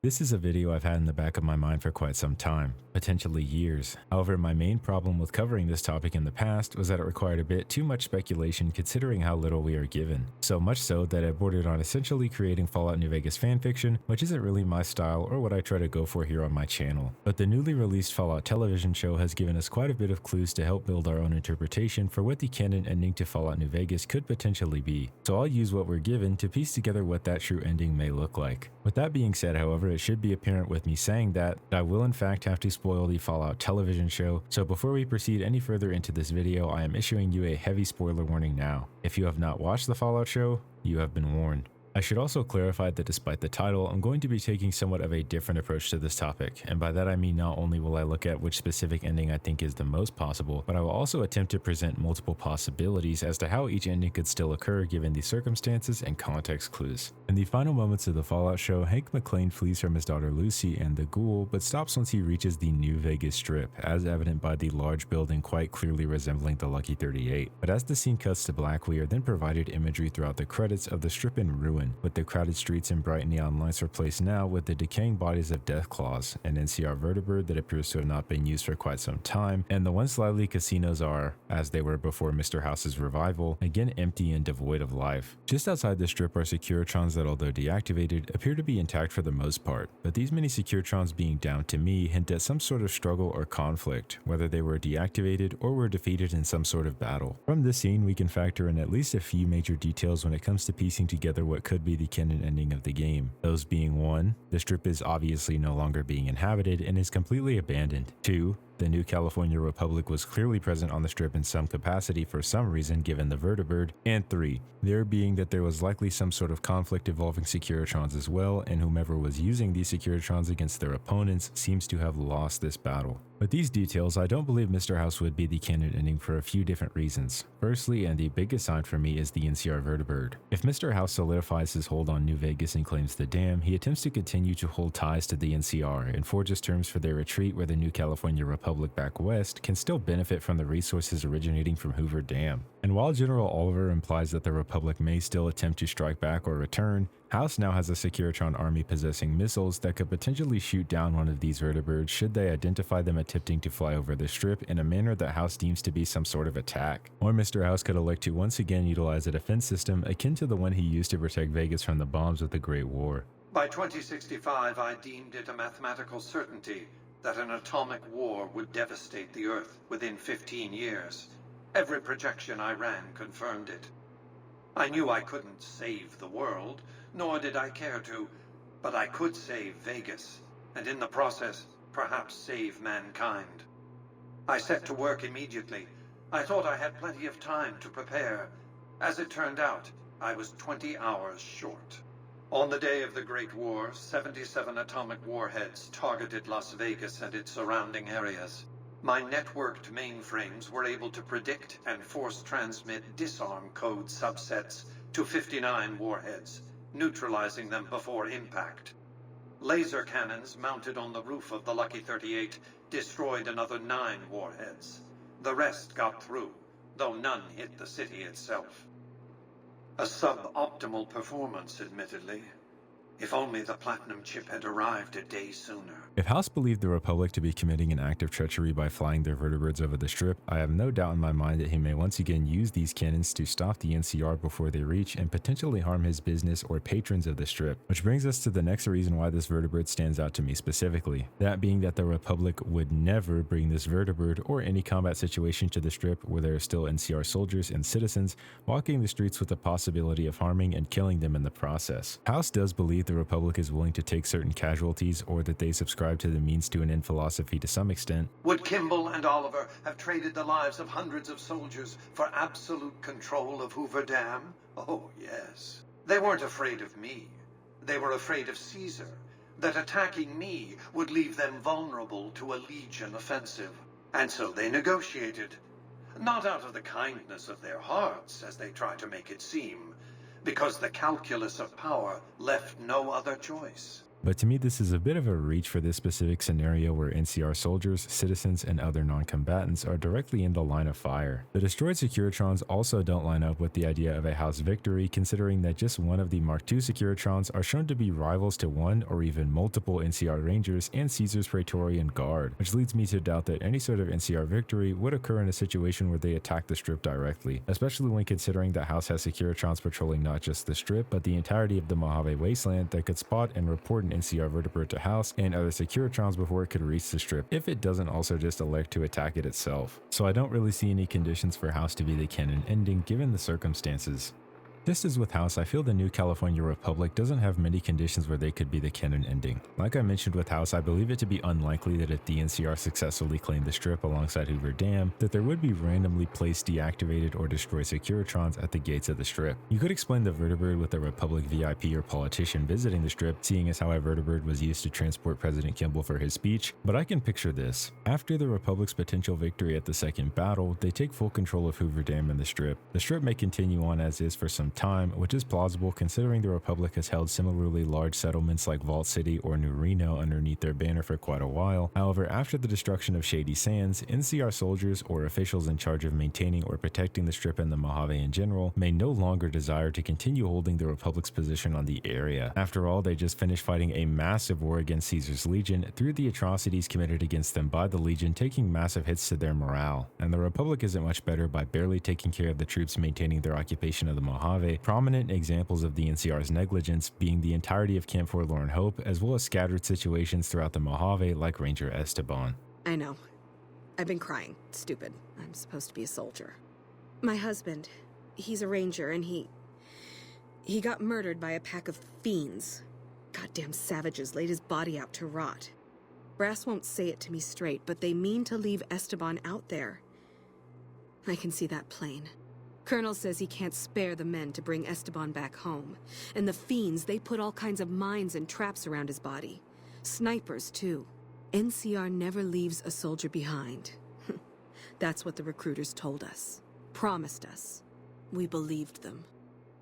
This is a video I've had in the back of my mind for quite some time, potentially years. However, my main problem with covering this topic in the past was that it required a bit too much speculation considering how little we are given. So much so that it bordered on essentially creating Fallout New Vegas fanfiction, which isn't really my style or what I try to go for here on my channel. But the newly released Fallout television show has given us quite a bit of clues to help build our own interpretation for what the canon ending to Fallout New Vegas could potentially be. So I'll use what we're given to piece together what that true ending may look like. With that being said, however, it should be apparent with me saying that I will in fact have to spoil the Fallout television show, so before we proceed any further into this video, I am issuing you a heavy spoiler warning now. If you have not watched the Fallout show, you have been warned. I should also clarify that despite the title, I'm going to be taking somewhat of a different approach to this topic, and by that I mean not only will I look at which specific ending I think is the most possible, but I will also attempt to present multiple possibilities as to how each ending could still occur given the circumstances and context clues. In the final moments of the Fallout show, Hank McClane flees from his daughter Lucy and the ghoul, but stops once he reaches the New Vegas Strip, as evident by the large building quite clearly resembling the Lucky 38. But as the scene cuts to black, we are then provided imagery throughout the credits of the Strip in ruin, with the crowded streets and bright neon lights replaced now with the decaying bodies of Deathclaws, an NCR vertibird that appears to have not been used for quite some time, and the once lively casinos are, as they were before Mr. House's revival, again empty and devoid of life. Just outside the Strip are Securitrons that, although deactivated, appear to be intact for the most part, but these many Securitrons being down to me hint at some sort of struggle or conflict, whether they were deactivated or were defeated in some sort of battle. From this scene, we can factor in at least a few major details when it comes to piecing together what could be the canon ending of the game. Those being 1. The Strip is obviously no longer being inhabited and is completely abandoned. 2. The New California Republic was clearly present on the Strip in some capacity for some reason given the vertibird. And 3. There being that there was likely some sort of conflict involving Securitrons as well, and whomever was using these Securitrons against their opponents seems to have lost this battle. With these details, I don't believe Mr. House would be the canon ending for a few different reasons. Firstly, and the biggest sign for me, is the NCR vertibird. If Mr. House solidifies his hold on New Vegas and claims the dam, he attempts to continue to hold ties to the NCR and forges terms for their retreat where the New California Republic back west can still benefit from the resources originating from Hoover Dam. And while General Oliver implies that the Republic may still attempt to strike back or return, House now has a Securitron army possessing missiles that could potentially shoot down one of these vertibirds should they identify them attempting to fly over the Strip in a manner that House deems to be some sort of attack. Or Mr. House could elect to once again utilize a defense system akin to the one he used to protect Vegas from the bombs of the Great War. By 2065, I deemed it a mathematical certainty that an atomic war would devastate the Earth within 15 years. Every projection I ran confirmed it. I knew I couldn't save the world, nor did I care to, but I could save Vegas, and in the process, perhaps save mankind. I set to work immediately. I thought I had plenty of time to prepare. As it turned out, I was 20 hours short. On the day of the Great War, 77 atomic warheads targeted Las Vegas and its surrounding areas. My networked mainframes were able to predict and force transmit disarm code subsets to 59 warheads, neutralizing them before impact. Laser cannons mounted on the roof of the Lucky 38 destroyed another 9 warheads. The rest got through, though none hit the city itself. A suboptimal performance, admittedly. If only the platinum chip had arrived a day sooner. If House believed the Republic to be committing an act of treachery by flying their vertibirds over the Strip, I have no doubt in my mind that he may once again use these cannons to stop the NCR before they reach and potentially harm his business or patrons of the Strip. Which brings us to the next reason why this vertibird stands out to me specifically. That being that the Republic would never bring this vertibird or any combat situation to the Strip where there are still NCR soldiers and citizens walking the streets with the possibility of harming and killing them in the process. House does believe the Republic is willing to take certain casualties or that they subscribe to the means to an end philosophy to some extent. Would Kimball and Oliver have traded the lives of hundreds of soldiers for absolute control of Hoover Dam? Oh, yes. They weren't afraid of me. They were afraid of Caesar, that attacking me would leave them vulnerable to a Legion offensive. And so they negotiated. Not out of the kindness of their hearts, as they try to make it seem, because the calculus of power left no other choice. But to me, this is a bit of a reach for this specific scenario where NCR soldiers, citizens, and other non-combatants are directly in the line of fire. The destroyed Securitrons also don't line up with the idea of a house victory, considering that just one of the Mark II Securitrons are shown to be rivals to one or even multiple NCR Rangers and Caesar's Praetorian Guard, which leads me to doubt that any sort of NCR victory would occur in a situation where they attack the strip directly, especially when considering that House has Securitrons patrolling not just the strip, but the entirety of the Mojave Wasteland that could spot and report an NCR vertebrate to House and other Securitrons before it could reach the strip, if it doesn't also just elect to attack it itself. So I don't really see any conditions for House to be the canon ending given the circumstances. Just as with House, I feel the New California Republic doesn't have many conditions where they could be the canon ending. Like I mentioned with House, I believe it to be unlikely that if the NCR successfully claimed the strip alongside Hoover Dam, that there would be randomly placed deactivated or destroyed Securitrons at the gates of the strip. You could explain the vertebrate with a Republic VIP or politician visiting the strip, seeing as how a vertebrate was used to transport President Kimball for his speech, but I can picture this. After the Republic's potential victory at the second battle, they take full control of Hoover Dam and the strip. The strip may continue on as is for some time, which is plausible considering the Republic has held similarly large settlements like Vault City or New Reno underneath their banner for quite a while. However, after the destruction of Shady Sands, NCR soldiers or officials in charge of maintaining or protecting the strip and the Mojave in general may no longer desire to continue holding the Republic's position on the area. After all, they just finished fighting a massive war against Caesar's Legion through the atrocities committed against them by the Legion, taking massive hits to their morale. And the Republic isn't much better by barely taking care of the troops maintaining their occupation of the Mojave. Prominent examples of the NCR's negligence being the entirety of Camp Forlorn Hope, as well as scattered situations throughout the Mojave like Ranger Esteban. I know. I've been crying. Stupid. I'm supposed to be a soldier. My husband, he's a ranger, and he got murdered by a pack of fiends. Goddamn savages laid his body out to rot. Brass won't say it to me straight, but they mean to leave Esteban out there. I can see that plain. Colonel says he can't spare the men to bring Esteban back home. And the fiends, they put all kinds of mines and traps around his body. Snipers, too. NCR never leaves a soldier behind. That's what the recruiters told us. Promised us. We believed them.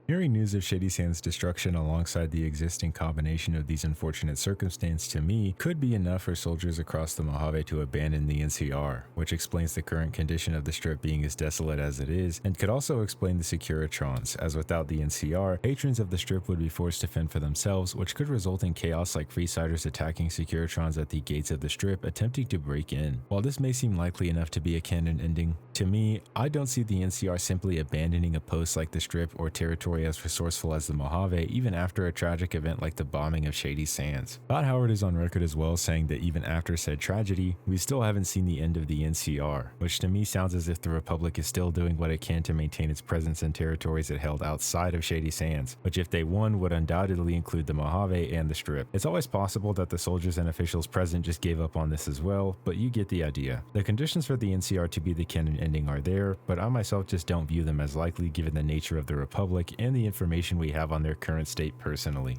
Hearing news of Shady Sands' destruction alongside the existing combination of these unfortunate circumstances to me could be enough for soldiers across the Mojave to abandon the NCR, which explains the current condition of the strip being as desolate as it is, and could also explain the Securitrons, as without the NCR, patrons of the strip would be forced to fend for themselves, which could result in chaos like Freesiders attacking Securitrons at the gates of the strip attempting to break in. While this may seem likely enough to be a canon ending, to me, I don't see the NCR simply abandoning a post like the strip or territory as resourceful as the Mojave even after a tragic event like the bombing of Shady Sands. Todd Howard is on record as well saying that even after said tragedy, we still haven't seen the end of the NCR, which to me sounds as if the Republic is still doing what it can to maintain its presence in territories it held outside of Shady Sands, which if they won would undoubtedly include the Mojave and the Strip. It's always possible that the soldiers and officials present just gave up on this as well, but you get the idea. The conditions for the NCR to be the canon ending are there, but I myself just don't view them as likely given the nature of the Republic and the information we have on their current state personally.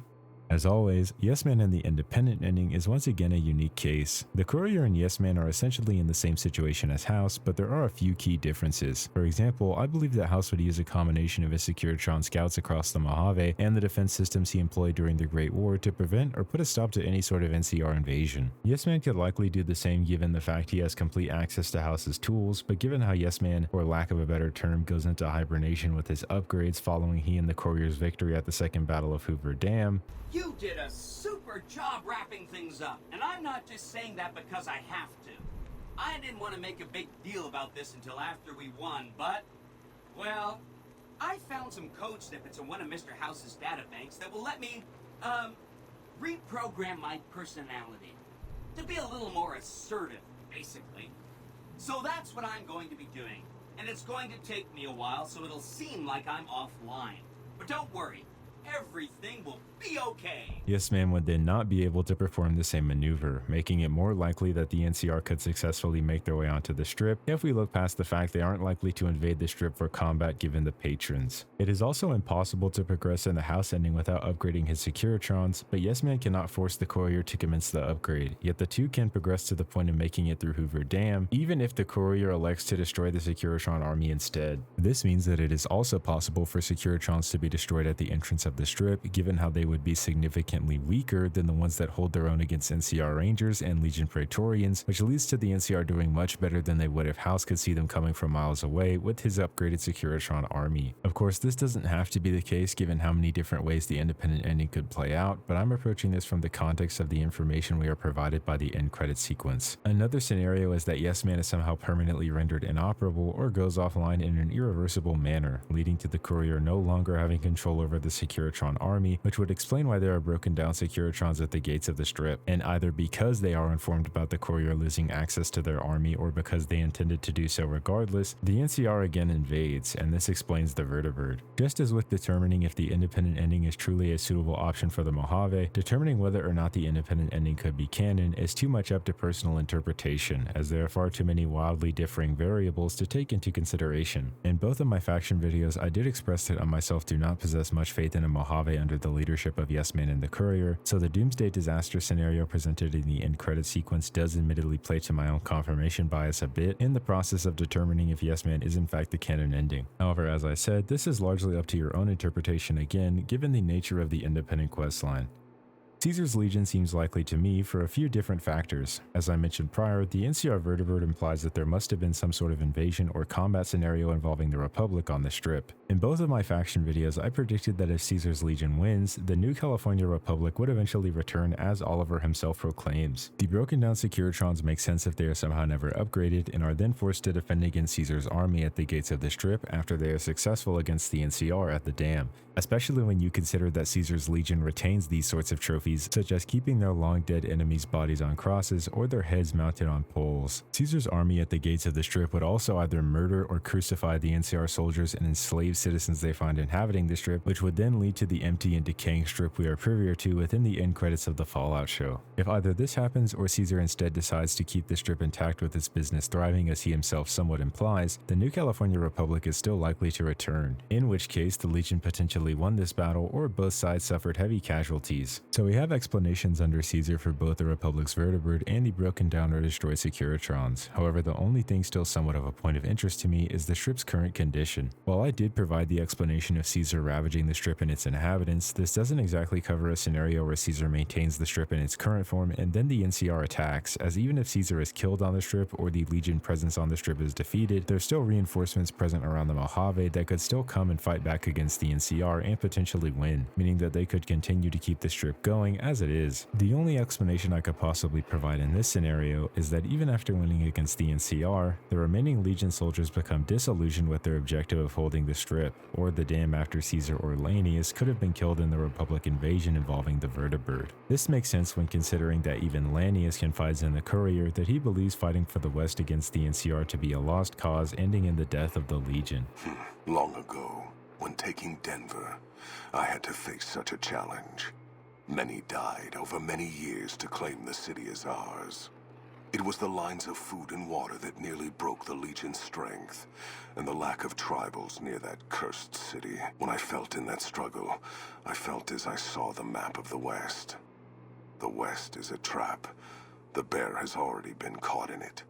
As always, Yes Man and the Independent ending is once again a unique case. The Courier and Yes Man are essentially in the same situation as House, but there are a few key differences. For example, I believe that House would use a combination of his Securitron scouts across the Mojave and the defense systems he employed during the Great War to prevent or put a stop to any sort of NCR invasion. Yes Man could likely do the same given the fact he has complete access to House's tools, but given how Yes Man, for lack of a better term, goes into hibernation with his upgrades following he and the Courier's victory at the Second Battle of Hoover Dam, You did a super job wrapping things up, and I'm not just saying that because I have to. I didn't want to make a big deal about this until after we won, but, well, I found some code snippets in one of Mr. House's databanks that will let me, reprogram my personality to be a little more assertive, basically. So that's what I'm going to be doing, and it's going to take me a while, so it'll seem like I'm offline. But don't worry. Everything will be okay. Yes Man would then not be able to perform the same maneuver, making it more likely that the NCR could successfully make their way onto the Strip if we look past the fact they aren't likely to invade the Strip for combat given the patrons. It is also impossible to progress in the House ending without upgrading his Securitrons, but Yes Man cannot force the Courier to commence the upgrade, yet the two can progress to the point of making it through Hoover Dam, even if the Courier elects to destroy the Securitron army instead. This means that it is also possible for Securitrons to be destroyed at the entrance of of the Strip, given how they would be significantly weaker than the ones that hold their own against NCR Rangers and Legion Praetorians, which leads to the NCR doing much better than they would if House could see them coming from miles away with his upgraded Securitron army. Of course, this doesn't have to be the case given how many different ways the independent ending could play out, but I'm approaching this from the context of the information we are provided by the end credit sequence. Another scenario is that Yes Man is somehow permanently rendered inoperable or goes offline in an irreversible manner, leading to the Courier no longer having control over the Securitron army, which would explain why there are broken down Securitrons at the gates of the Strip, and either because they are informed about the Courier losing access to their army or because they intended to do so regardless, the NCR again invades, and this explains the Vertibird. Just as with determining if the independent ending is truly a suitable option for the Mojave, determining whether or not the independent ending could be canon is too much up to personal interpretation, as there are far too many wildly differing variables to take into consideration. In both of my faction videos, I did express that I myself do not possess much faith in a Mojave under the leadership of Yes Man and the Courier, so the Doomsday Disaster scenario presented in the end credit sequence does admittedly play to my own confirmation bias a bit in the process of determining if Yes Man is in fact the canon ending. However, as I said, this is largely up to your own interpretation again, given the nature of the independent questline. Caesar's Legion seems likely to me for a few different factors. As I mentioned prior, the NCR Vertibird implies that there must have been some sort of invasion or combat scenario involving the Republic on the Strip. In both of my faction videos, I predicted that if Caesar's Legion wins, the New California Republic would eventually return as Oliver himself proclaims. The broken down Securitrons make sense if they are somehow never upgraded and are then forced to defend against Caesar's army at the gates of the Strip after they are successful against the NCR at the dam, especially when you consider that Caesar's Legion retains these sorts of trophies, such as keeping their long dead enemies' bodies on crosses or their heads mounted on poles. Caesar's army at the gates of the Strip would also either murder or crucify the NCR soldiers and enslaved citizens they find inhabiting the Strip, which would then lead to the empty and decaying Strip we are privy to within the end credits of the Fallout show. If either this happens or Caesar instead decides to keep the Strip intact with its business thriving as he himself somewhat implies, the New California Republic is still likely to return, in which case the Legion potentially won this battle or both sides suffered heavy casualties. So we have explanations under Caesar for both the Republic's Vertibird and the broken down or destroyed Securitrons. However, the only thing still somewhat of a point of interest to me is the Strip's current condition. While I did provide the explanation of Caesar ravaging the Strip and its inhabitants, this doesn't exactly cover a scenario where Caesar maintains the Strip in its current form and then the NCR attacks, as even if Caesar is killed on the Strip or the Legion presence on the Strip is defeated, there's still reinforcements present around the Mojave that could still come and fight back against the NCR and potentially win, meaning that they could continue to keep the Strip going as it is. The only explanation I could possibly provide in this scenario is that even after winning against the NCR, the remaining Legion soldiers become disillusioned with their objective of holding the Strip, or the dam after Caesar or Lanius could have been killed in the Republic invasion involving the Vertibird. This makes sense when considering that even Lanius confides in the Courier that he believes fighting for the West against the NCR to be a lost cause, ending in the death of the Legion. Long ago, when taking Denver, I had to face such a challenge. Many died over many years to claim the city as ours. It was the lines of food and water that nearly broke the Legion's strength, and the lack of tribals near that cursed city. When I felt in that struggle, I felt as I saw the map of the West. The West is a trap. The bear has already been caught in it,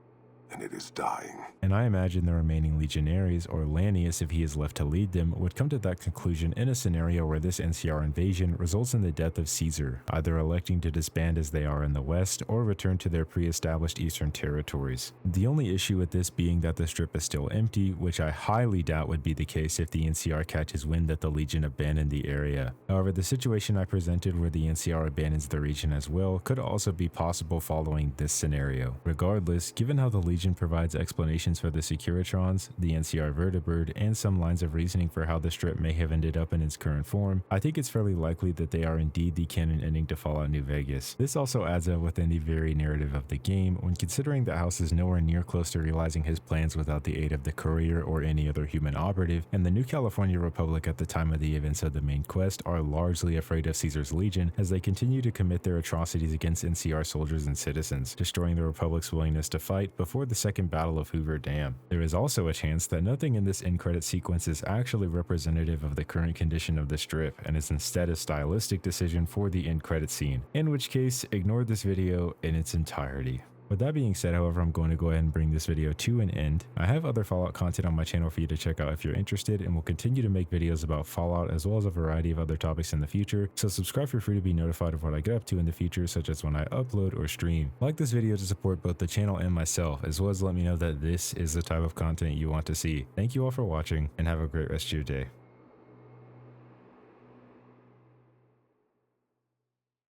and it is dying. And I imagine the remaining legionaries, or Lanius if he is left to lead them, would come to that conclusion in a scenario where this NCR invasion results in the death of Caesar, either electing to disband as they are in the West or return to their pre-established eastern territories. The only issue with this being that the Strip is still empty, which I highly doubt would be the case if the NCR catches wind that the Legion abandoned the area. However, the situation I presented where the NCR abandons the region as well could also be possible following this scenario. Regardless, given how the Legion provides explanations for the Securitrons, the NCR Vertibird, and some lines of reasoning for how the Strip may have ended up in its current form, I think it's fairly likely that they are indeed the canon ending to Fallout New Vegas. This also adds up within the very narrative of the game when considering that House is nowhere near close to realizing his plans without the aid of the Courier or any other human operative, and the New California Republic at the time of the events of the main quest are largely afraid of Caesar's Legion as they continue to commit their atrocities against NCR soldiers and citizens, destroying the Republic's willingness to fight before the Second Battle of Hoover Dam. There is also a chance that nothing in this end credit sequence is actually representative of the current condition of the Strip and is instead a stylistic decision for the end credit scene, in which case ignore this video in its entirety. With that being said, however, I'm going to go ahead and bring this video to an end. I have other Fallout content on my channel for you to check out if you're interested, and will continue to make videos about Fallout as well as a variety of other topics in the future, so subscribe for free to be notified of what I get up to in the future, such as when I upload or stream. Like this video to support both the channel and myself, as well as let me know that this is the type of content you want to see. Thank you all for watching, and have a great rest of your day.